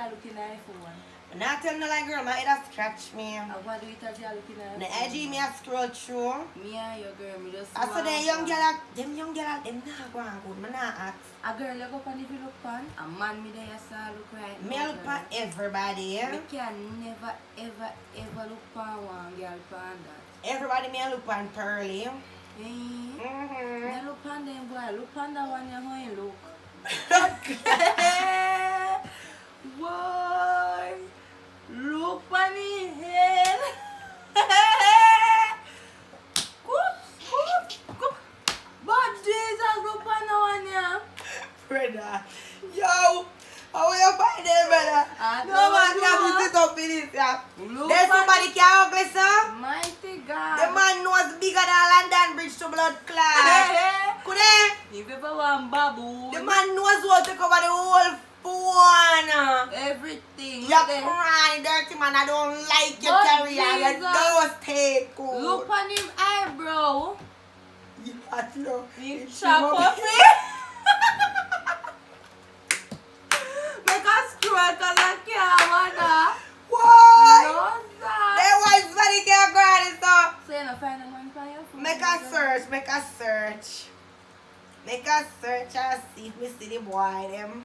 you're looking at phone? I'm not telling no like girl, my head a scratch me. And what do you tell you're looking at The phone? edgy me a scroll through. Me and your girl, me just I saw want them young fun. girl, them not go on good. Me not ask. A girl you go pan if you look pan. A man me there you saw look right Me now, look girl. for everybody. Me can never ever look pan one girl pan that. Everybody me a look on Pearly. Eh? Mm-hmm. Me look pan them boy, look pan that one you how you look. Boy, look pan the head. Cook. But Jesus, look pan that one yeah. Brother. Yo! How will you find them, brother? No man can sit up in this, yeah. Look There's pan somebody can ugly, sir. Mighty God. The man knows bigger than London Bridge to blood clot. Could they? If you ever want baboon, The man knows how to cover the whole phone. everything. You're Then crying, dirty man. I don't like your But career. You Jesus. don't stay cool. look on him eyebrow. Yeah, you know. He It's chop him up it. Make a scroll cause I can't mother. Why? No sir. Then why somebody can't go on it, so? So you not find a man for your phone? Make a search, make a search. Make a search and see if we see the boy them.